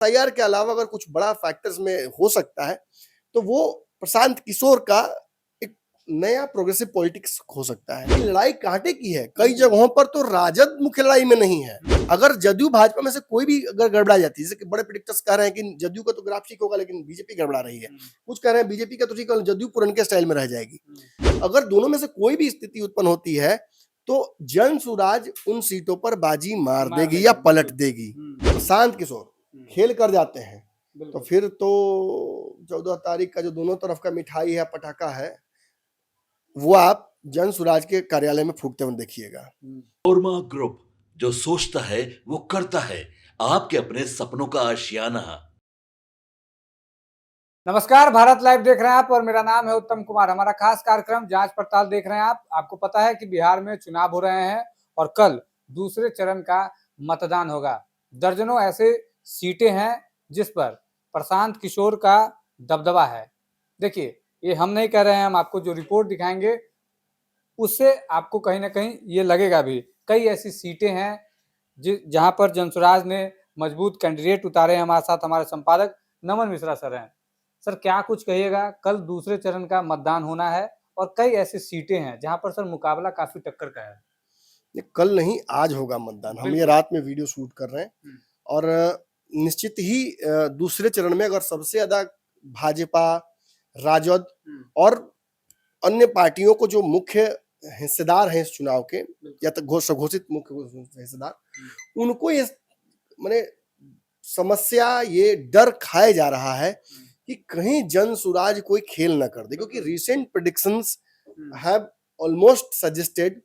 FIR के अलावा अगर कुछ बड़ा फैक्टर्स में हो सकता है तो वो प्रशांत किशोर का एक नया प्रोग्रेसिव पॉलिटिक्स हो सकता है। लड़ाई कांटे की है, कई जगहों पर तो राजद मुख्य लड़ाई में नहीं है। अगर जदयू भाजपा में से कोई भी अगर गड़बड़ा जाती है, जैसे कि बड़े प्रेडिक्टर्स कह रहे हैं कि जदयू का तो ग्राफ ठीक होगा लेकिन बीजेपी गड़बड़ा रही है, कुछ कह रहे हैं बीजेपी का तो ठीक है, जदयू पुरन के स्टाइल में रह जाएगी। अगर दोनों में से कोई भी स्थिति उत्पन्न होती है तो जन सुराज उन सीटों पर बाजी मार देगी या पलट देगी। प्रशांत किशोर खेल कर जाते हैं तो फिर तो 14 तारीख का जो दोनों तरफ का मिठाई है, पटाखा है, वो आप जन सुराज के कार्यालय में फूटते हुए देखिएगा। ओरमा ग्रुप, जो सोचता है वो करता है, आपके अपने सपनों का आशियाना। नमस्कार, भारत लाइव देख रहे हैं आप और मेरा नाम है उत्तम कुमार। हमारा खास कार्यक्रम जांच पड़ताल देख रहे हैं आप। आपको पता है कि बिहार में चुनाव हो रहे हैं और कल दूसरे चरण का मतदान होगा। दर्जनों ऐसे सीटें हैं जिस पर प्रशांत किशोर का दबदबा है। देखिए, ये हम नहीं कह रहे हैं, हम आपको जो रिपोर्ट दिखाएंगे उससे आपको कहीं ना कहीं ये लगेगा भी। कई ऐसी सीटें हैं जहां पर जनसुराज ने मजबूत कैंडिडेट उतारे हैं। हमारे साथ हमारे संपादक नमन मिश्रा सर हैं। सर, क्या कुछ कहिएगा? कल दूसरे चरण का मतदान होना है और कई ऐसी सीटें हैं जहां पर सर मुकाबला काफी टक्कर का है। कल नहीं, आज होगा मतदान। हम ये रात में वीडियो शूट कर रहे हैं और निश्चित ही दूसरे चरण में अगर सबसे ज्यादा भाजपा, राजद और अन्य पार्टियों को जो मुख्य हिस्सेदार हैं इस चुनाव के, या तो घोषित मुख्य हिस्सेदार, उनको ये माने समस्या, ये डर खाया जा रहा है कि कहीं जन सुराज कोई खेल न कर दे, क्योंकि recent predictions have almost suggested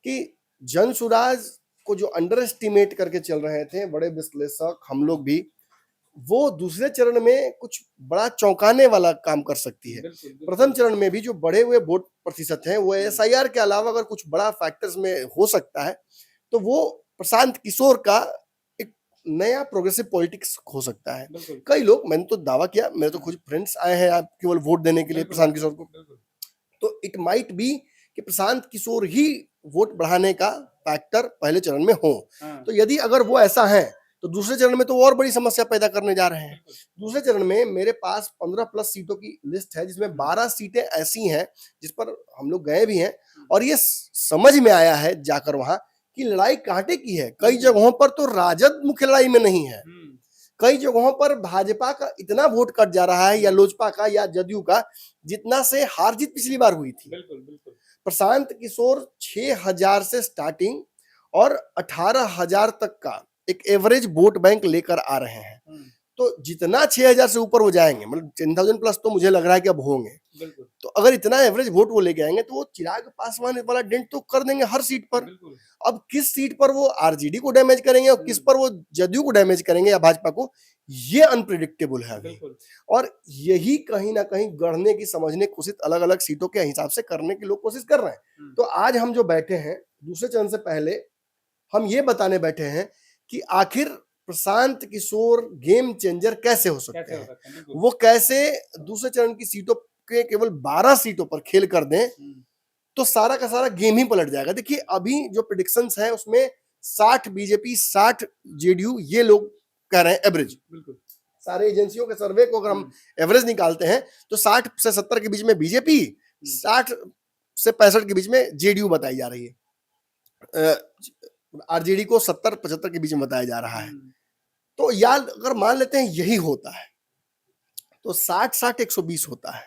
कि जन सुराज को जो अंडर एस्टिमेट करके चल रहे थे बड़े विश्लेषक, हम लोग भी, वो दूसरे चरण में कुछ बड़ा चौंकाने वाला काम कर सकती है। प्रथम चरण में भी जो बढ़े हुए वोट प्रतिशत हैं वो एसआईआर के अलावा अगर कुछ बड़ा फैक्टर्स में हो सकता है तो वो प्रशांत किशोर का एक नया प्रोग्रेसिव पॉलिटिक्स हो सकता है। कई लोग, मैंने तो दावा किया, मेरे तो कुछ फ्रेंड्स आए हैं आप केवल वोट देने के लिए प्रशांत किशोर को, तो इट माइट बी कि प्रशांत किशोर ही वोट बढ़ाने का फैक्टर पहले चरण में हो। तो यदि अगर वो ऐसा है तो दूसरे चरण में तो और बड़ी समस्या पैदा करने जा रहे हैं। दूसरे चरण में मेरे पास 15+ सीटों की लिस्ट है, जिसमें 12 सीटें ऐसी हैं जिस पर हम लोग गए भी हैं और ये समझ में आया है जाकर वहां कि लड़ाई कांटे की है। कई जगहों पर तो राजद मुख्य लड़ाई में नहीं है, कई जगहों पर भाजपा का इतना वोट कट जा रहा है या लोजपा का या जदयू का, जितना से हार जीत पिछली बार हुई थी। प्रशांत किशोर 6000 से स्टार्टिंग और 18,000 तक का एक एवरेज वोट बैंक लेकर आ रहे हैं। तो जितना 6000 से ऊपर वो जाएंगे, मतलब 10,000+ तो मुझे लग रहा है कि अब होंगे, तो अगर इतना एवरेज वोट वो लेके आएंगे तो वो चिराग पासवान वाला डेंट तो कर देंगे हर सीट पर। अब किस सीट पर वो आरजेडी को डैमेज करेंगे और किस पर वो जदयू को डैमेज करेंगे या भाजपा को, ये अनप्रिडिक्टेबल है अभी। और यही कहीं ना कहीं गढ़ने की, समझने की कोशिश अलग अलग सीटों के हिसाब से करने की लोग कोशिश कर रहे हैं। तो आज हम जो बैठे हैं दूसरे चरण से पहले, हम ये बताने बैठे हैं कि आखिर प्रशांत किशोर गेम चेंजर कैसे हो सकते हैं, वो कैसे दूसरे चरण की सीटों के केवल 12 सीटों पर खेल कर दें तो सारा का सारा गेम ही पलट जाएगा। देखिए, अभी जो प्रेडिक्शंस है उसमें 60 बीजेपी, 60 जेडीयू, ये लोग कह रहे हैं एवरेज। सारे एजेंसियों के सर्वे को अगर हम एवरेज निकालते हैं तो 60 से 70 के बीच में बीजेपी, 60 से 65 के बीच में जेडीयू बताई जा रही है, आरजेडी को 70-75 के बीच में बताया जा रहा है। तो यार अगर मान लेते हैं यही होता है तो 60-60 120 होता है,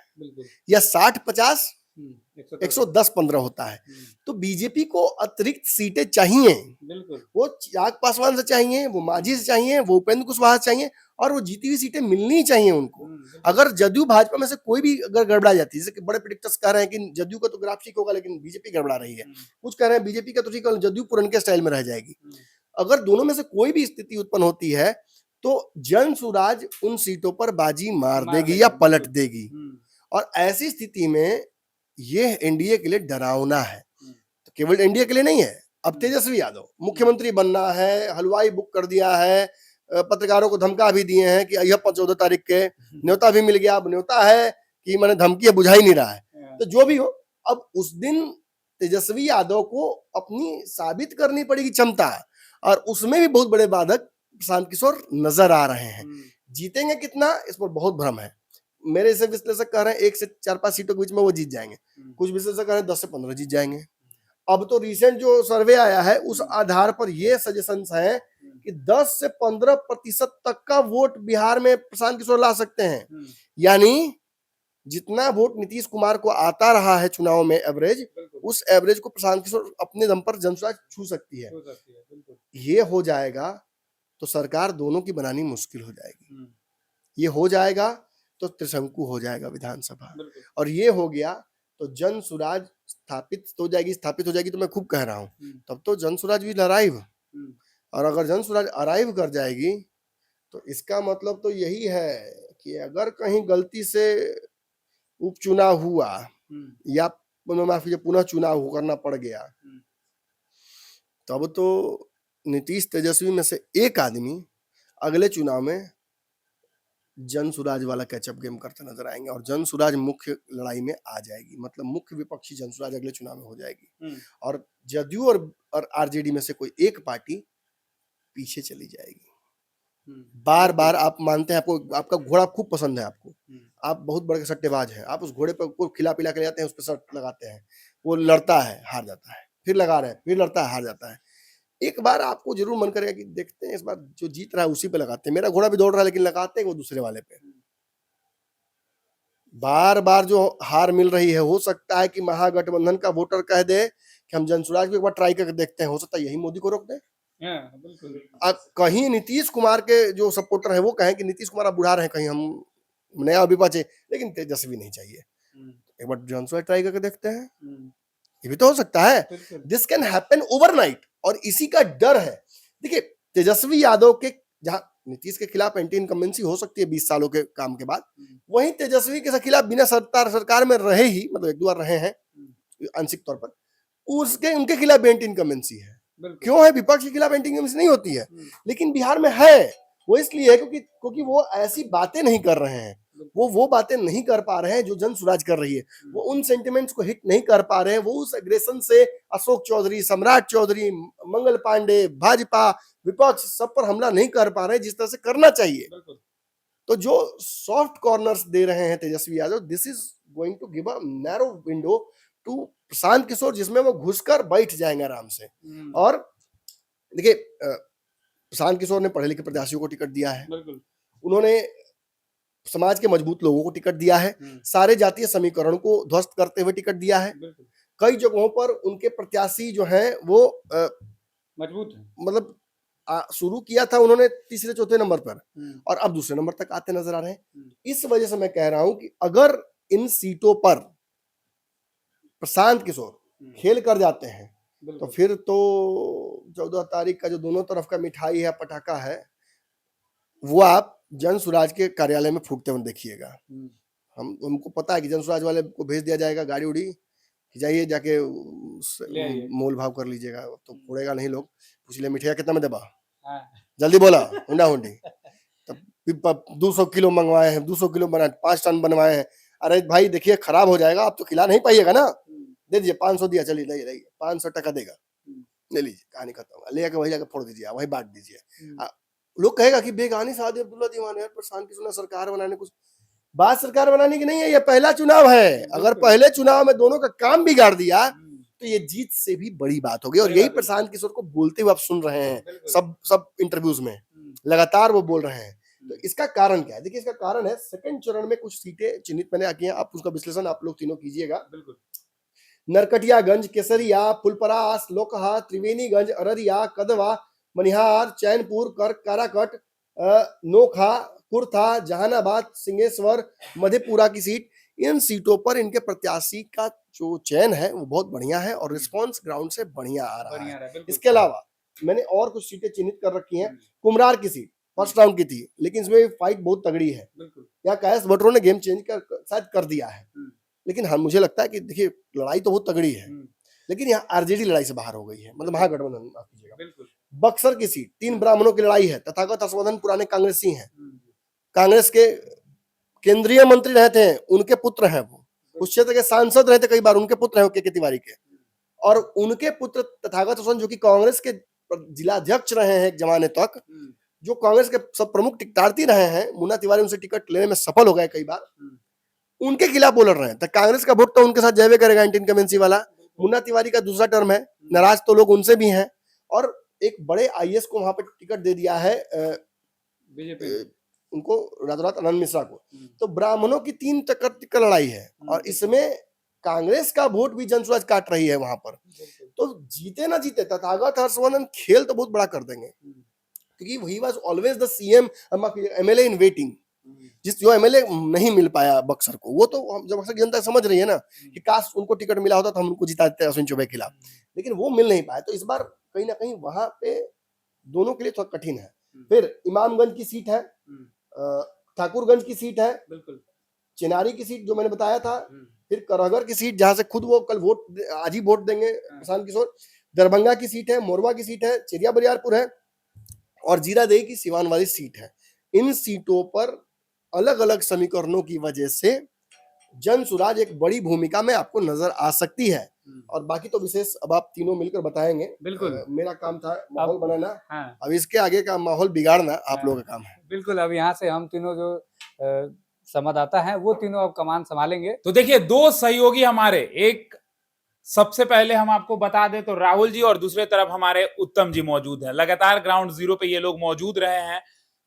या 60-50 110-15 होता है। तो बीजेपी को अतिरिक्त सीटें चाहिए, वो चिराग पासवान से चाहिए, वो मांझी से चाहिए, वो उपेंद्र कुशवाहा से चाहिए, और वो जीती हुई सीटें मिलनी चाहिए उनको। अगर जदयू भाजपा में से कोई भी अगर गड़बड़ा जाती है, जैसे कि बड़े प्रेडिक्टर्स कह रहे हैं कि जदयू का तो ग्राफ ठीक होगा लेकिन बीजेपी गड़बड़ा रही है, कुछ कह रहे हैं बीजेपी का तो ठीक है, जदयू पुरन के स्टाइल में रह जाएगी। अगर दोनों में से कोई भी स्थिति उत्पन्न होती है तो जन सुराज उन सीटों पर बाजी मार देगी या पलट देगी। और ऐसी स्थिति में ये एनडीए के लिए डरावना है। तो केवल एनडीए के लिए नहीं है, अब तेजस्वी यादव मुख्यमंत्री बनना है, हलवाई बुक कर दिया है, पत्रकारों को धमका भी दिए हैं कि यह 14 तारीख के न्योता भी मिल गया। अब न्योता है कि मैंने धमकी बुझा ही नहीं रहा है। तो जो भी हो, अब उस दिन तेजस्वी यादव को अपनी साबित करनी पड़ेगी क्षमता, और उसमें भी बहुत बड़े बाधक प्रशांत किशोर नजर आ रहे हैं। जीतेंगे कितना, इस पर बहुत भ्रम है। मेरे से विश्लेषक कह रहे हैं 1 से 4-5 सीटों के बीच में वो जीत जाएंगे, कुछ विश्लेषक कह रहे हैं 10 से 15 जीत जाएंगे। अब तो रिसेंट जो सर्वे आया है उस आधार पर ये सजेशंस हैं कि 10 से 15% तक का वोट बिहार में प्रशांत किशोर ला सकते हैं। यानी जितना वोट नीतीश कुमार को आता रहा है चुनाव में एवरेज, उस एवरेज को प्रशांत किशोर अपने दम पर जनसुराज छू सकती है। ये हो जाएगा तो सरकार दोनों की बनानी मुश्किल हो जाएगी। ये हो जाएगा तो त्रिशंकु हो जाएगा विधानसभा, और ये हो गया तो जनसुराज स्थापित हो जाएगी तो मैं खूब कह रहा हूं, तब तो जनसुराज भी अराइव। और अगर जनसुराज अराइव कर जाएगी तो इसका मतलब तो यही है कि अगर कहीं गलती से उपचुनाव हुआ या पुनः चुनाव करना पड़ गया, तब तो नीतीश तेजस्वी में से एक आदमी अगले चुनाव में जनसुराज वाला कैचअप गेम करते नजर आएंगे और जनसुराज मुख्य लड़ाई में आ जाएगी। मतलब मुख्य विपक्षी जनसुराज अगले चुनाव में हो जाएगी और जदयू और आरजेडी में से कोई एक पार्टी पीछे चली जाएगी। बार बार आप मानते हैं, आपको आपका घोड़ा खूब पसंद है, आपको आप बहुत बड़े सट्टेबाज हैं, आप उस घोड़े पर को खिला पिला के जाते हैं, उस पर शर्त लगाते हैं, वो लड़ता है हार जाता है, फिर लगा रहे हैं, फिर लड़ता है हार जाता है। एक बार आपको जरूर मन करेगा कि देखते हैं इस बार जो जीत रहा है उसी पे लगाते हैं। मेरा घोड़ा भी दौड़ रहा है लेकिन लगाते हैं वो दूसरे वाले पे। बार बार जो हार मिल रही है, हो सकता है कि महागठबंधन का वोटर कह दे कि हम जनसुराज को एक बार ट्राई करके देखते हैं, हो सकता है यही मोदी को रोक दे। अब कहीं नीतीश कुमार के जो सपोर्टर है वो कहें कि नीतीश कुमार अब बुढ़ा रहे, कहीं हम नया विपक्ष है, लेकिन तेजस्वी नहीं चाहिए, एक बार जनसुराज ट्राई करके देखते हैं, ये भी तो हो सकता है। दिस कैन हैपन ओवरनाइट और इसी का डर है। देखिए तेजस्वी यादव के जहां नीतीश के खिलाफ एंटी इनकम्बेंसी हो सकती है 20 सालों के काम के बाद, वहीं तेजस्वी के खिलाफ बिना सरकार में रहे ही, मतलब 1-2 बार रहे हैं आंशिक तौर पर, उसके उनके खिलाफ एंटी इनकम्बेंसी है। क्यों है? विपक्ष के खिलाफ एंटी इनकम्बेंसी नहीं होती है, लेकिन बिहार में है। वो इसलिए है क्योंकि वो ऐसी बातें नहीं कर रहे हैं, वो बातें नहीं कर पा रहे हैं जो जनसुराज कर रही है, वो उन सेंटिमेंट्स को हिट नहीं कर पा रहे हैं, वो उस एग्रेशन से अशोक चौधरी, सम्राट चौधरी, मंगल पांडे, भाजपा, विपक्ष सब पर हमला नहीं कर पा रहे जिस तरह से करना चाहिए। तो जो सॉफ्ट कॉर्नर्स दे रहे हैं Tejashwi Yadav, this is going to give a narrow window to Prashant Kishor, जिसमें वो घुसकर बैठ जाएंगे आराम से। और देखिए प्रशांत किशोर ने पढ़े लिखे प्रत्याशियों को टिकट दिया है, उन्होंने समाज के मजबूत लोगों को टिकट दिया है, सारे जातीय समीकरण को ध्वस्त करते हुए टिकट दिया है। कई जगहों पर उनके प्रत्याशी जो हैं वो मजबूत है, मतलब शुरू किया था उन्होंने तीसरे चौथे नंबर पर और अब दूसरे नंबर तक आते नजर आ रहे हैं। इस वजह से मैं कह रहा हूं कि अगर इन सीटों पर प्रशांत किशोर खेल कर जाते हैं तो फिर तो 14 तारीख का जो दोनों तरफ का मिठाई है, पटाखा है, वो आप जनसुराज के कार्यालय में फूटते हुए देखिएगा। हमको पता है कि जनसुराज वाले को भेज दिया जाएगा गाड़ी उड़ी, जाइए जाके मोल भाव कर लीजिएगा, तो फोड़ेगा नहीं लोग। पूछ ले मिठाई कितना में देबा, जल्दी बोला, हुंडा हुंडी। तब 200 किलो मंगवाए हैं, 200 किलो बनाए, 5 टन बनवाए हैं। अरे भाई देखिए खराब हो जाएगा, आप तो खिला नहीं पाइएगा ना, दे दीजिए 500 दिया, चलिए लाइए 500 टका देगा, ले लीजिए, कहानी खत्म, ले जाकर वही जाकर फोड़ दीजिए, वही बांट दीजिए। लोग कहेगा कि बेगानी शादी अब्दुल्ला दीवान है, प्रशांत किशोर सरकार बनाने, कुछ बात सरकार बनाने की नहीं है, ये पहला चुनाव है। अगर पहले चुनाव में दोनों का काम बिगाड़ दिया तो ये जीत से भी बड़ी बात होगी। और यही प्रशांत किशोर को बोलते हुए आप सुन रहे हैं सब इंटरव्यूज में, लगातार वो बोल रहे हैं। तो इसका कारण क्या है? देखिए इसका कारण है सेकंड चरण में कुछ सीटें चिन्हित मैंने की हैं, आप उसका विश्लेषण आप लोग तीनों कीजिएगा। नरकटियागंज, केसरिया, फुलपरास, लोकहा, त्रिवेणीगंज, अररिया, कदवा, मनिहार, चैनपुर, काराकट, नोखा, कुर्था, जहानाबाद, सिंहेश्वर, मधेपुरा की सीट, इन सीटों पर इनके प्रत्याशी का जो चयन है वो बहुत बढ़िया है और रिस्पांस ग्राउंड से बढ़िया आ रहा है। इसके अलावा मैंने और कुछ सीटें चिन्हित कर रखी हैं। कुम्हरार की सीट फर्स्ट राउंड की थी, लेकिन इसमें फाइट बहुत तगड़ी है। यहाँ कैश वोटरों ने गेम चेंज शायद कर दिया है, लेकिन हाँ मुझे लगता है कि देखिए लड़ाई तो बहुत तगड़ी है, लेकिन यहाँ आरजेडी लड़ाई से बाहर हो गई है, मतलब महागठबंधन, माफ कीजिएगा। बक्सर की सीट 3 ब्राह्मणों की लड़ाई है। तथागत हर्षवर्धन पुराने कांग्रेसी हैं, कांग्रेस के केंद्रीय मंत्री रहे थे, उनके पुत्र हैं, वो उस क्षेत्र के सांसद रहे थे कई बार, उनके पुत्र हैं के तिवारी के, और उनके पुत्र तथागत हर्षवर्धन जो कि कांग्रेस के जिला अध्यक्ष रहे हैं एक जमाने तक, जो कांग्रेस के सब प्रमुख टिकटार्थी रहे हैं, मुन्ना तिवारी उनसे टिकट लेने में सफल हो गए कई बार, उनके खिलाफ बोल रहे हैं। तो कांग्रेस का वोट तो उनके साथ जावे करेगा एंटी इनकमेंसी वाला। मुन्ना तिवारी का दूसरा टर्म है, नाराज तो लोग उनसे भी हैं, और एक बड़े आईएएस को वहां पे टिकट दे दिया है बीजेपी उनको, रातों रात आनंद मिश्रा को। तो ब्राह्मणों की 3 टक्कर लड़ाई है, और इसमें कांग्रेस का वोट भी जनसुराज काट रही है वहां पर। तो जीते ना जीते, तथागत हर्षवर्धन खेल तो बहुत बड़ा कर देंगे, क्योंकि he was always the CM MLA in waiting. जिस जो एमएलए नहीं मिल पाया बक्सर को, वो तो जब बक्सर की जनता समझ रही है ना कि काश उनको टिकट मिला होता तो हम उनको जिता देते अश्विन चौबे के खिलाफ, लेकिन वो मिल नहीं पाया। तो इस बार कहीं ना कहीं वहां पे दोनों के लिए थोड़ा कठिन है। फिर इमामगंज की सीट है, ठाकुरगंज की सीट है, बिल्कुल चिनारी की सीट जो मैंने बताया था, फिर करहगर की सीट जहां से खुद वो कल वोट आज ही वोट देंगे प्रशांत किशोर, दरभंगा की सीट है, मोरवा की सीट है, चिरिया बरियारपुर है, और जीरादेई की सिवान वाली सीट है। इन सीटों पर अलग अलग समीकरणों की वजह से जनसुराज एक बड़ी भूमिका में आपको नजर आ सकती है। और बाकी तो विशेष अब आप तीनों मिलकर बताएंगे। बिल्कुल। मेरा काम था माहौल बनाना, हाँ अब इसके आगे का माहौल बिगाड़ना आप लोगों का काम है। बिल्कुल। अब यहाँ से हम तीनों जो संवाददाता हैं वो तीनों अब कमान संभालेंगे। तो देखिए, 2 सहयोगी हमारे, एक सबसे पहले हम आपको बता दें तो राहुल जी, और दूसरे तरफ हमारे उत्तम जी मौजूद हैं। लगातार ग्राउंड जीरो पे ये लोग मौजूद रहे हैं,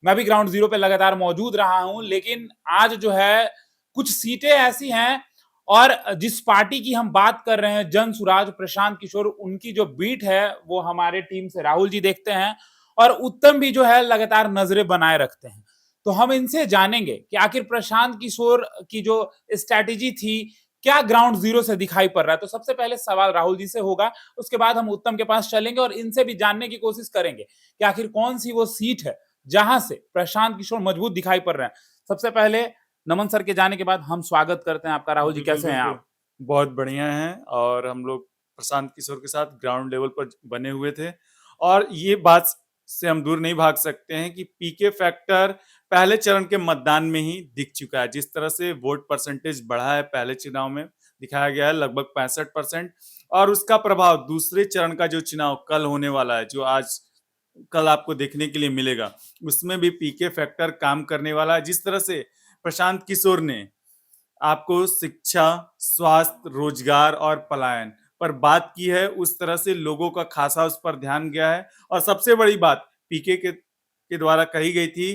मैं भी ग्राउंड जीरो पे लगातार मौजूद रहा हूं, लेकिन आज जो है कुछ सीटें ऐसी हैं, और जिस पार्टी की हम बात कर रहे हैं, जनसुराज प्रशांत किशोर, उनकी जो बीट है वो हमारे टीम से राहुल जी देखते हैं, और उत्तम भी जो है लगातार नजरें बनाए रखते हैं। तो हम इनसे जानेंगे कि आखिर प्रशांत किशोर की जो स्ट्रैटेजी थी, क्या ग्राउंड जीरो से दिखाई पड़ रहा है। तो सबसे पहले सवाल राहुल जी से होगा, उसके बाद हम उत्तम के पास चलेंगे और इनसे भी जानने की कोशिश करेंगे कि आखिर कौन सी वो सीट है जहां से प्रशांत किशोर मजबूत दिखाई पड़ रहे हैं। सबसे पहले नमन सर के जाने के बाद हम स्वागत करते हैं आपका। राहुल जी, कैसे हैं आप? बहुत बढ़िया हैं, और हम लोग प्रशांत किशोर के साथ ग्राउंड लेवल पर बने हुए थे, और ये बात से हम दूर नहीं भाग सकते हैं कि पीके फैक्टर पहले चरण के मतदान में ही दिख चुका है। जिस तरह से वोट परसेंटेज बढ़ा है पहले चुनाव में, दिखाया गया है लगभग 65%, और उसका प्रभाव दूसरे चरण का जो चुनाव कल होने वाला है, जो आज कल आपको देखने के लिए मिलेगा, उसमें भी पीके फैक्टर काम करने वाला है। जिस तरह से प्रशांत किशोर ने आपको शिक्षा, स्वास्थ्य, रोजगार और पलायन पर बात की है, उस तरह से लोगों का खासा उस पर ध्यान गया है। और सबसे बड़ी बात पीके के द्वारा कही गई थी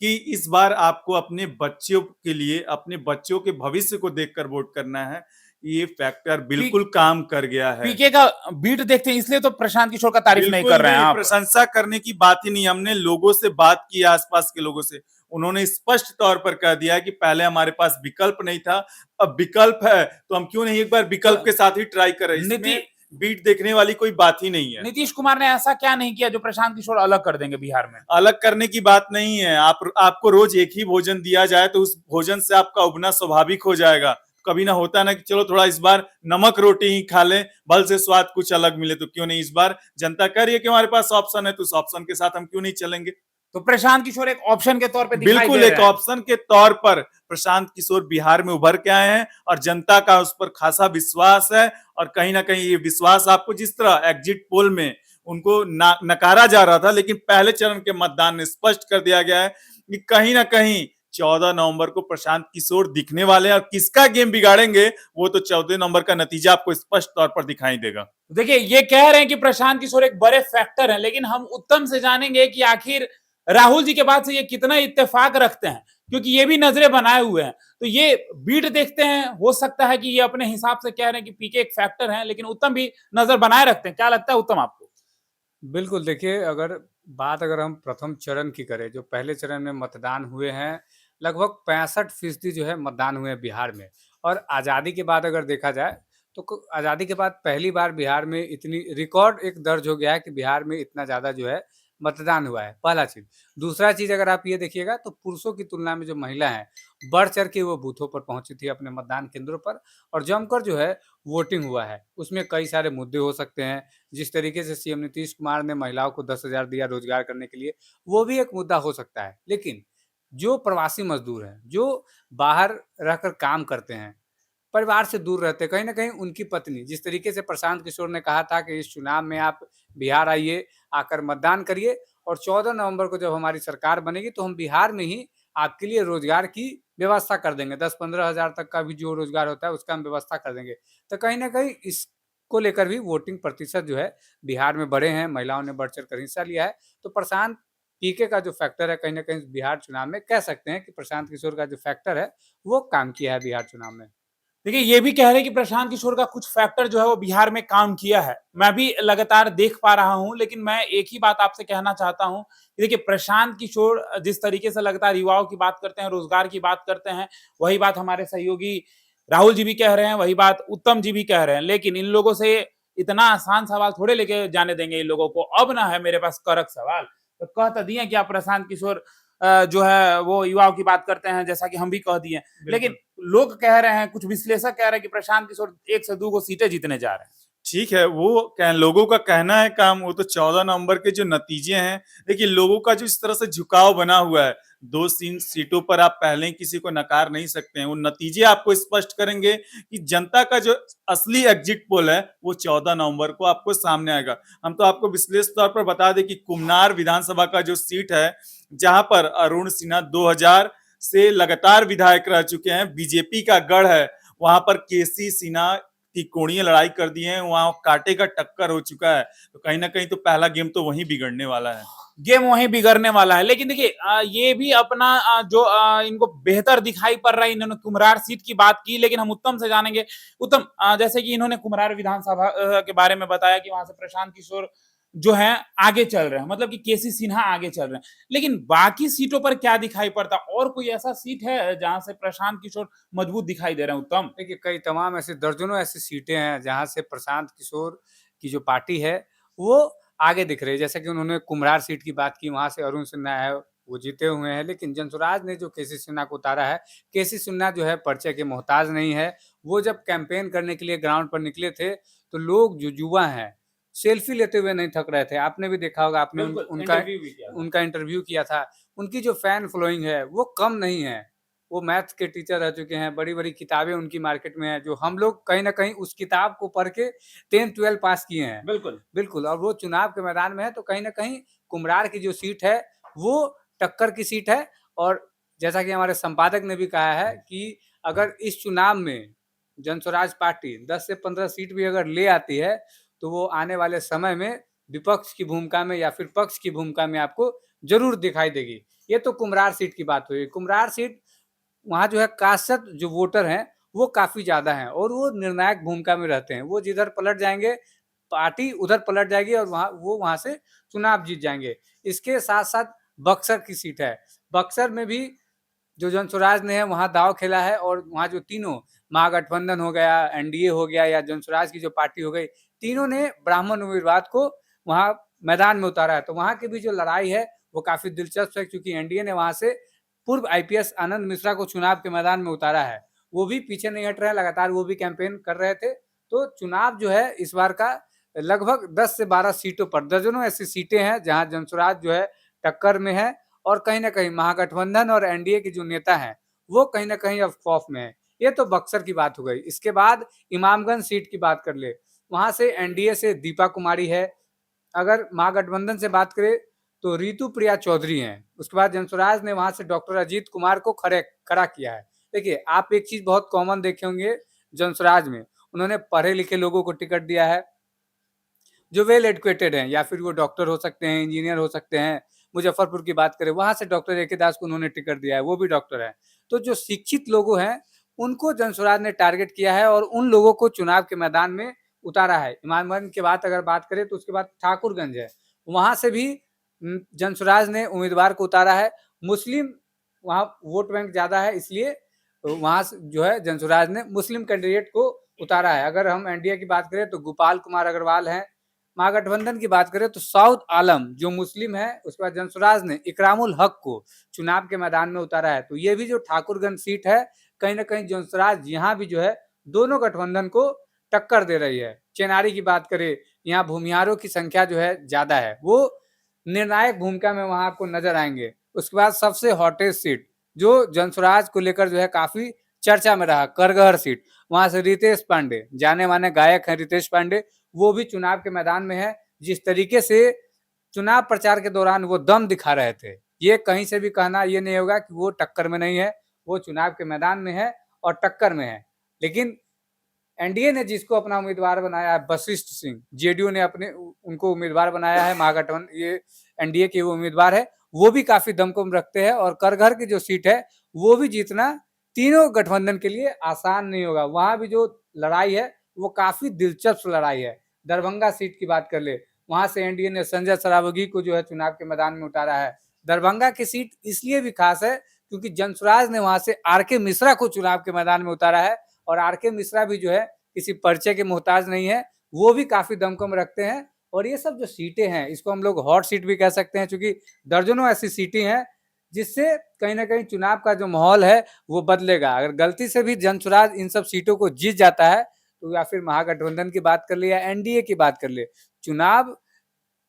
कि इस बार आपको अपने बच्चों के लिए, अपने बच्चों के भविष्य को देखकर वोट करना है। ये फैक्टर बिल्कुल काम कर गया है। पीके का बीट देखते हैं, इसलिए तो प्रशांत किशोर का तारीफ नहीं कर रहे हैं आप। प्रशंसा करने की बात ही नहीं, हमने लोगों से बात की, आसपास के लोगों से, उन्होंने स्पष्ट तौर पर कह दिया कि पहले हमारे पास विकल्प नहीं था, अब विकल्प है, तो हम क्यों नहीं एक बार विकल्प के साथ ही ट्राई करें। इसमें बीट देखने वाली कोई बात ही नहीं है। नीतीश कुमार ने ऐसा क्या नहीं किया जो प्रशांत किशोर अलग कर देंगे बिहार में? अलग करने की बात नहीं है। आपको रोज एक ही भोजन दिया जाए तो उस भोजन से आपका उबना स्वाभाविक हो जाएगा। कभी ना होता ना कि चलो थोड़ा इस बार नमक रोटी ही खा लें, भल से स्वाद कुछ अलग मिले। तो क्यों नहीं, इस बार जनता कह रही है कि हमारे पास ऑप्शन है, तो उस ऑप्शन के साथ हम क्यों नहीं चलेंगे। तो प्रशांत किशोर एक ऑप्शन के तौर पे दिखाई बिल्कुल दे एक रहे हैं। ऑप्शन के तौर पर प्रशांत किशोर बिहार में उभर के आए हैं, और जनता का उस पर खासा विश्वास है। और कहीं ना कहीं ये विश्वास आपको, जिस तरह एग्जिट पोल में उनको नकारा जा रहा था, लेकिन पहले चरण के मतदान में स्पष्ट कर दिया गया है कि कहीं ना कहीं 14 नवंबर को प्रशांत किशोर दिखने वाले हैं। और किसका गेम बिगाड़ेंगे वो तो 14 नवंबर का नतीजा आपको स्पष्ट तौर पर दिखाई देगा। देखिए, ये कह रहे हैं कि प्रशांत किशोर एक बड़े फैक्टर हैं, लेकिन हम उत्तम से जानेंगे कि आखिर राहुल जी के बाद से ये कितना इत्तेफाक रखते हैं, क्योंकि ये भी नजरें बनाए हुए हैं। तो ये बीट देखते हैं, हो सकता है कि ये अपने हिसाब से कह रहे हैं कि पीके एक फैक्टर है, लेकिन उत्तम भी नजर बनाए रखते हैं। क्या लगता है उत्तम आपको? बिल्कुल। देखिए, अगर हम प्रथम चरण की करें, जो पहले चरण में मतदान हुए हैं, लगभग 65% जो है मतदान हुए हैं बिहार में। और आज़ादी के बाद अगर देखा जाए तो आज़ादी के बाद पहली बार बिहार में इतनी रिकॉर्ड एक दर्ज हो गया है कि बिहार में इतना ज़्यादा जो है मतदान हुआ है, पहला चीज़। दूसरा चीज़ अगर आप ये देखिएगा तो पुरुषों की तुलना में जो महिला हैं, बढ़ चढ़ के वो बूथों पर पहुंची थी अपने मतदान केंद्रों पर, और जमकर जो है वोटिंग हुआ है। उसमें कई सारे मुद्दे हो सकते हैं। जिस तरीके से सीएम नीतीश कुमार ने महिलाओं को 10,000 दिया रोजगार करने के लिए, वो भी एक मुद्दा हो सकता है। लेकिन जो प्रवासी मजदूर हैं, जो बाहर रहकर काम करते हैं, परिवार से दूर रहते हैं, कहीं न कहीं उनकी पत्नी, जिस तरीके से प्रशांत किशोर ने कहा था कि इस चुनाव में आप बिहार आइए, आकर मतदान करिए, और 14 नवंबर को जब हमारी सरकार बनेगी तो हम बिहार में ही आपके लिए रोजगार की व्यवस्था कर देंगे। 10-15 हजार तक का भी जो रोजगार होता है उसका हम व्यवस्था कर देंगे। तो कहीं ना कहीं इसको लेकर भी वोटिंग प्रतिशत जो है बिहार में बढ़े हैं, महिलाओं ने बढ़ चढ़ कर हिस्सा लिया है। तो प्रशांत पीके का जो फैक्टर है कहीं ना कहीं बिहार चुनाव में कह सकते हैं कि प्रशांत किशोर का जो फैक्टर है वो काम किया है बिहार चुनाव में। देखिए ये भी कह रहे हैं कि प्रशांत किशोर का कुछ फैक्टर जो है वो बिहार में काम किया है। मैं भी लगातार देख पा रहा हूं, लेकिन मैं एक ही बात आपसे कहना चाहता हूं कि देखिए प्रशांत किशोर जिस तरीके से लगातार युवाओं की बात करते हैं, रोजगार की बात करते हैं, वही बात हमारे सहयोगी राहुल जी भी कह रहे हैं, वही बात उत्तम जी भी कह रहे हैं। लेकिन इन लोगों से इतना आसान सवाल थोड़े लेके जाने देंगे इन लोगों को। अब ना है मेरे पास कड़क सवाल, तो कह तो दिए कि आप प्रशांत किशोर जो है वो युवाओं की बात करते हैं, जैसा कि हम भी कह दिए। लेकिन लोग कह रहे हैं, कुछ विश्लेषक कह रहे हैं कि प्रशांत किशोर 1 से 2 सीटें जीतने जा रहे हैं। ठीक है, लोगों का कहना है काम, वो तो 14 नवंबर के जो नतीजे हैं, देखिए लोगों का जो इस तरह से झुकाव बना हुआ है, 2-3 सीटों पर आप पहले ही किसी को नकार नहीं सकते हैं। वो नतीजे आपको स्पष्ट करेंगे कि जनता का जो असली एग्जिट पोल है वो 14 नवंबर को आपको सामने आएगा। हम तो आपको विश्लेषक तौर पर बता दें कि कुम्हनार विधानसभा का जो सीट है, जहां पर अरुण सिन्हा 2000 से लगातार विधायक रह चुके हैं, बीजेपी का गढ़ है, वहां पर केसी सिन्हा त्रिकोणीय लड़ाई कर दी है, वहां कांटे का टक्कर हो चुका है। तो कहीं ना कहीं तो पहला गेम तो वहीं बिगड़ने वाला है। गेम वहीं बिगड़ने वाला है। लेकिन देखिए ये भी अपना जो इनको बेहतर दिखाई पड़ रहा है। इन्होंने कुम्हरार सीट की बात की, लेकिन हम उत्तम से जानेंगे। उत्तम, जैसे कि इन्होंने कुम्हरार विधानसभा के बारे में बताया कि वहां से प्रशांत किशोर जो है आगे चल रहे हैं, मतलब कि केसी सिन्हा आगे चल रहे हैं। लेकिन बाकी सीटों पर क्या दिखाई पड़ता, और कोई ऐसा सीट है जहां से प्रशांत किशोर मजबूत दिखाई दे रहे हैं? उत्तम, देखिए कई तमाम ऐसे दर्जनों ऐसी सीटें हैं जहां से प्रशांत किशोर की जो पार्टी है वो आगे दिख रही है। जैसे कि उन्होंने कुम्हरार सीट की बात की, वहां से अरुण सिन्हा है वो जीते हुए हैं। लेकिन जनसुराज ने जो केसी सिन्हा को उतारा है, केसी सिन्हा जो है परिचय के मोहताज नहीं है। वो जब कैंपेन करने के लिए ग्राउंड पर निकले थे तो लोग जो युवा हैं सेल्फी लेते हुए नहीं थक रहे थे। आपने भी देखा होगा, आपने इंटरव्यू भी किया था। उनका इंटरव्यू किया था। उनकी जो फैन फॉलोइंग है वो कम नहीं है। वो मैथ्स के टीचर रह चुके हैं, बड़ी-बड़ी किताबें उनकी मार्केट में हैं, जो हम लोग कहीं न कहीं उस किताब को पढ़ के 10-12 पास किए हैं। बिल्कुल बिल्कुल, और वो चुनाव के मैदान में है तो कहीं न कहीं कुम्हरार की जो सीट है, वो टक्कर की सीट है। और जैसा कि हमारे संपादक ने भी कहा है कि अगर इस चुनाव में जनस्वराज पार्टी 10 से 15 सीट भी अगर ले आती है, तो वो आने वाले समय में विपक्ष की भूमिका में या फिर पक्ष की भूमिका में आपको ज़रूर दिखाई देगी। ये तो कुम्हरार सीट की बात हुई। कुम्हरार सीट वहाँ जो है कासत जो वोटर हैं वो काफ़ी ज़्यादा हैं और वो निर्णायक भूमिका में रहते हैं। वो जिधर पलट जाएँगे, पार्टी उधर पलट जाएगी और वहाँ से चुनाव जीत जाएँगे। इसके साथ-साथ बक्सर की सीट है। बक्सर में भी जो जनसुराज ने है वहाँ दाँव खेला है और वहाँ जो तीनों महागठबंधन हो गया, एनडीए हो गया या जनसुराज की जो पार्टी हो गई, तीनों ने ब्राह्मण उम्मीदवार को वहाँ मैदान में उतारा है। तो वहाँ की भी जो लड़ाई है वो काफ़ी दिलचस्प है, क्योंकि एनडीए ने वहाँ से पूर्व आईपीएस आनंद मिश्रा को चुनाव के मैदान में उतारा है। वो भी पीछे नहीं हट रहे हैं, लगातार वो भी कैंपेन कर रहे थे। तो चुनाव जो है इस बार का लगभग 10 से 12 सीटों पर, दर्जनों ऐसी सीटें हैं जहाँ जनसुराज जो है टक्कर में है और कहीं न कहीं महागठबंधन और एनडीए के जो नेता हैं, वो कहीं न कहीं अब खौफ में हैं। ये तो बक्सर की बात हो गई। इसके बाद इमामगंज सीट की बात कर ले, वहाँ से एनडीए से दीपा कुमारी है। अगर महागठबंधन से बात करें तो रितु प्रिया चौधरी हैं। उसके बाद जनसुराज ने वहाँ से डॉक्टर अजीत कुमार को खड़ा किया है। देखिए, आप एक चीज़ बहुत कॉमन देखे होंगे जनसुराज में, उन्होंने पढ़े-लिखे लोगों को टिकट दिया है, जो वेल एजुकेटेड हैं, या फिर वो डॉक्टर हो सकते हैं, इंजीनियर हो सकते हैं। मुजफ्फरपुर की बात करें, वहाँ से डॉक्टर ए के दास को उन्होंने टिकट दिया है, वो भी डॉक्टर हैं। तो जो शिक्षित लोग हैं, उनको जनसुराज ने टारगेट किया है और उन लोगों को चुनाव के मैदान में उतारा है। इमामगंज के बाद अगर बात करें तो उसके बाद ठाकुरगंज है, वहाँ से भी जनसुराज ने उम्मीदवार को उतारा है। मुस्लिम वहाँ वोट बैंक ज़्यादा है, इसलिए वहाँ से जो है जनसुराज ने मुस्लिम कैंडिडेट को उतारा है। अगर हम एनडीए की बात करें तो गोपाल कुमार अग्रवाल हैं। महागठबंधन की बात करें तो साउद आलम जो मुस्लिम है, उसके बाद जनसुराज ने इकरामुल हक को चुनाव के मैदान में उतारा है। तो ये भी जो ठाकुरगंज सीट है, कहीं न कहीं जनसुराज यहाँ भी जो है दोनों गठबंधन को टक्कर दे रही है। चेनारी की बात करें, यहाँ भूमिहारों की संख्या जो है ज़्यादा है, वो निर्णायक भूमिका में वहाँ आपको नजर आएँगे। उसके बाद सबसे हॉटेस्ट सीट जो जनसुराज को लेकर जो है काफ़ी चर्चा में रहा, करगहर सीट, वहाँ से रितेश पांडे, जाने-माने गायक हैं रितेश पांडे, वो भी चुनाव के मैदान में है। जिस तरीके से चुनाव प्रचार के दौरान वो दम दिखा रहे थे। ये कहीं से भी कहना ये नहीं होगा कि वो टक्कर में नहीं है, वो चुनाव के मैदान में है और टक्कर में है। लेकिन एनडीए ने जिसको अपना उम्मीदवार बनाया है, वशिष्ठ सिंह, जेडीयू ने उनको उम्मीदवार बनाया है, महागठबंधन ये एनडीए के वो उम्मीदवार है, वो भी काफी दमखम रखते हैं और करघर की जो सीट है वो भी जीतना तीनों गठबंधन के लिए आसान नहीं होगा। वहां भी जो लड़ाई है वो काफी दिलचस्प लड़ाई है। दरभंगा सीट की बात कर ले, वहां से एनडीए ने संजय सरावगी को जो है चुनाव के मैदान में उतारा है। दरभंगा की सीट इसलिए भी खास है क्योंकि जनसुराज ने वहां से आरके मिश्रा को चुनाव के मैदान में उतारा है और आरके मिश्रा भी जो है किसी परिचय के मोहताज नहीं है, वो भी काफी दमखम रखते हैं। और ये सब जो सीटें हैं इसको हम लोग हॉट सीट भी कह सकते हैं, क्योंकि दर्जनों ऐसी सीटें हैं जिससे कहीं ना कहीं चुनाव का जो माहौल है वो बदलेगा। अगर गलती से भी जनसुराज इन सब सीटों को जीत जाता है तो या फिर महागठबंधन की बात कर ले या एनडीए की बात कर ले, चुनाव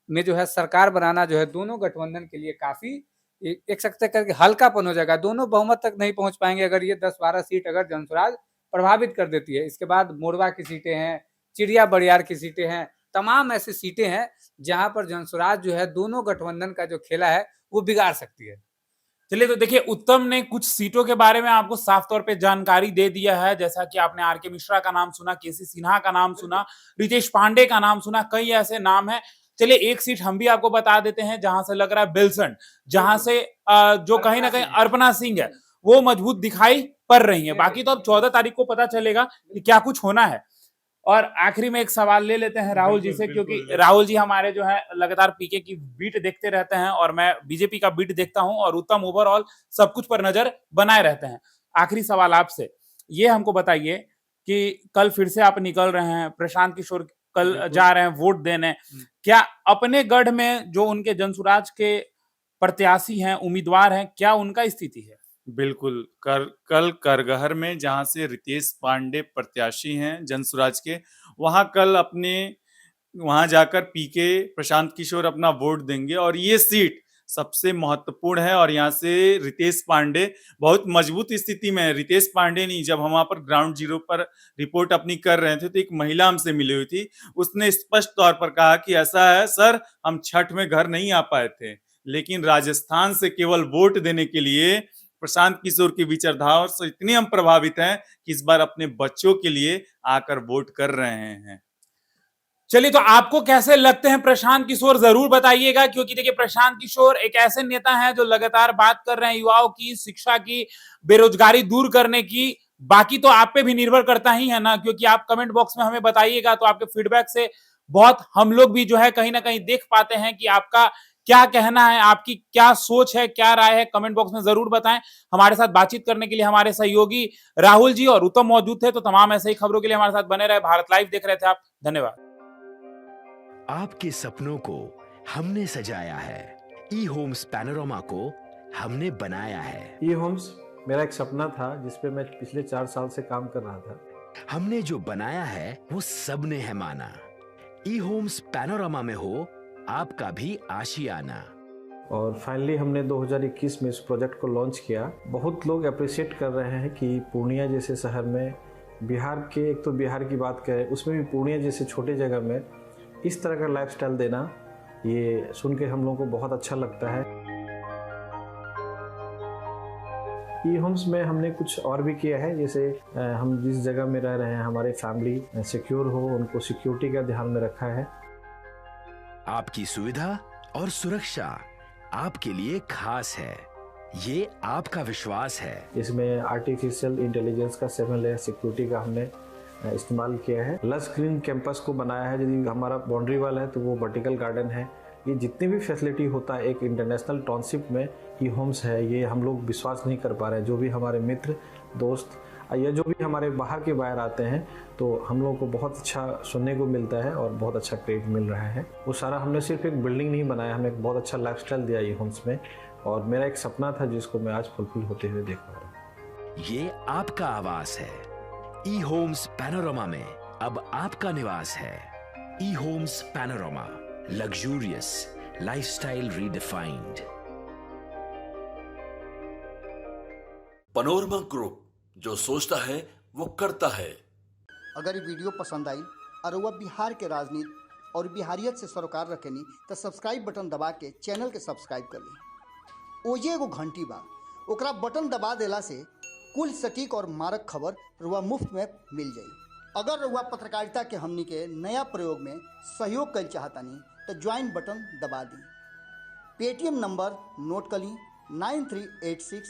में जो है सरकार बनाना जो है दोनों गठबंधन के लिए काफी एक सकते करके हल्कापन हो जाएगा। दोनों बहुमत तक नहीं पहुंच पाएंगे अगर ये 10-12 सीट अगर जनसुराज प्रभावित कर देती है। इसके बाद मोरवा की सीटें हैं, चिड़िया बड़ियार की सीटें हैं, तमाम ऐसी सीटें हैं जहां पर जनसुराज जो है दोनों गठबंधन का जो खेला है वो बिगाड़ सकती है। चलिए, तो देखिए, उत्तम ने कुछ सीटों के बारे में आपको साफ तौर पे जानकारी दे दिया है। जैसा कि आपने आरके मिश्रा का नाम सुना, केसी सिन्हा का नाम सुना, रितेश पांडे का नाम सुना, कई ऐसे नाम हैं। चलिए, एक सीट हम भी आपको बता देते हैं जहां से लग रहा है बेलसंड, जहां से जो कहीं ना कहीं अर्पणा सिंह है वो मजबूत दिखाई पड़ रही है। बाकी तो अब 14 तारीख को पता चलेगा कि क्या कुछ होना है। और आखिरी में एक सवाल ले लेते हैं राहुल जी से, क्योंकि राहुल जी हमारे जो है लगातार पीके की बीट देखते रहते हैं और मैं बीजेपी का बीट देखता हूं और उत्तम ओवरऑल सब कुछ पर नजर बनाए रहते हैं। आखिरी सवाल आपसे, ये हमको बताइए कि कल फिर से आप निकल रहे हैं, प्रशांत किशोर कल जा रहे हैं वोट देने, क्या अपने गढ़ में जो उनके जनसुराज के प्रत्याशी हैं, उम्मीदवार हैं, क्या उनका स्थिति है? बिल्कुल, कल करगहर में जहाँ से रितेश पांडे प्रत्याशी हैं जनसुराज के, वहां जाकर पीके प्रशांत किशोर अपना वोट देंगे और ये सीट सबसे महत्वपूर्ण है और यहाँ से रितेश पांडे बहुत मजबूत स्थिति में है। रितेश पांडे नहीं, जब हम वहां पर ग्राउंड जीरो पर रिपोर्ट अपनी कर रहे थे तो एक महिला हमसे मिली हुई थी, उसने स्पष्ट तौर पर कहा कि ऐसा है सर, हम छठ में घर नहीं आ पाए थे, लेकिन राजस्थान से केवल वोट देने के लिए प्रशांत किशोर की विचारधारा से इतने हम प्रभावित हैं कि इस बार अपने बच्चों के लिए आकर वोट कर रहे हैं। चलिए, तो आपको कैसे लगते हैं प्रशांत किशोर, जरूर बताइएगा, क्योंकि देखिए प्रशांत किशोर एक ऐसे नेता हैं जो लगातार बात कर रहे हैं युवाओं की, शिक्षा की, बेरोजगारी दूर करने की। बाकी तो आप पे भी निर्भर करता ही है ना, क्योंकि आप कमेंट बॉक्स में हमें बताइएगा तो आपके फीडबैक से बहुत हम लोग भी जो है कहीं ना कहीं देख पाते हैं कि आपका क्या कहना है, आपकी क्या सोच है, क्या राय है। कमेंट बॉक्स में जरूर बताएं। हमारे साथ बातचीत करने के लिए हमारे सहयोगी राहुल जी और उत्तम मौजूद थे। तो तमाम ऐसे ही खबरों के लिए हमारे साथ बने रहे। भारत लाइव देख रहे थे आप, धन्यवाद। आपके सपनों को हमने सजाया है, ई होम्स पैनोरमा को हमने बनाया है। ई होम्स मेरा एक सपना था जिस पे मैं पिछले 4 साल से काम कर रहा था। हमने जो बनाया है वो सबने है माना। ई होम्स पैनोरमा में हो आपका भी आशियाना। और फाइनली हमने 2021 में इस प्रोजेक्ट को लॉन्च किया। बहुत लोग अप्रिशिएट कर रहे हैं कि पूर्णिया जैसे शहर में, बिहार के, एक तो बिहार की बात करें उसमें भी पूर्णिया जैसे छोटे जगह में इस तरह का लाइफस्टाइल देना, ये सुन के हम लोगों को बहुत अच्छा लगता है। ई होम्स में हमने कुछ और भी किया है, जैसे हम जिस जगह में रह रहे हैं हमारे फैमिली सिक्योर हो, उनको सिक्योरिटी का ध्यान में रखा है। आपकी सुविधा और सुरक्षा आपके लिए खास है, ये आपका विश्वास है। इसमें आर्टिफिशियल इंटेलिजेंस का 7 लेयर सिक्योरिटी का हमने इस्तेमाल किया है। लस ग्रीन कैंपस को बनाया है, यदि हमारा बाउंड्री वाल है तो वो वर्टिकल गार्डन है। ये जितनी भी फैसिलिटी होता है एक इंटरनेशनल टाउनशिप में ई होम्स है, ये हम लोग विश्वास नहीं कर पा रहे हैं। जो भी हमारे मित्र दोस्त या जो भी हमारे बाहर के बाहर आते हैं तो हम लोगों को बहुत अच्छा सुनने को मिलता है और बहुत अच्छा क्रेडिट मिल रहा है। वो सारा हमने सिर्फ एक बिल्डिंग नहीं बनाया, हमें एक बहुत अच्छा लाइफस्टाइल दिया ई होम्स में, और मेरा एक सपना था जिसको मैं आज फुलफिल होते हुए देख पा रहा हूँ। ये आपका आवास है। ई होम्स पैनोरमा में अब आपका निवास है। E Homes Panorama, luxurious lifestyle redefined. Panorama group, जो सोचता है वो करता है। अगर ये वीडियो पसंद आई और वह बिहार के राजनीति और बिहारियत से सरोकार रखेनी तो सब्सक्राइब बटन दबा के चैनल के सब्सक्राइब कर ली। ओजे एगो घंटी बा, ओकरा बटन दबा देला से कुल सटीक और मारक खबर रुआ मुफ्त में मिल जाई। अगर रुआ पत्रकारिता के हमनी के नया प्रयोग में सहयोग कर चाहतानी तो ज्वाइन बटन दबा दी। पेटीएम नंबर नोट कर ली 9386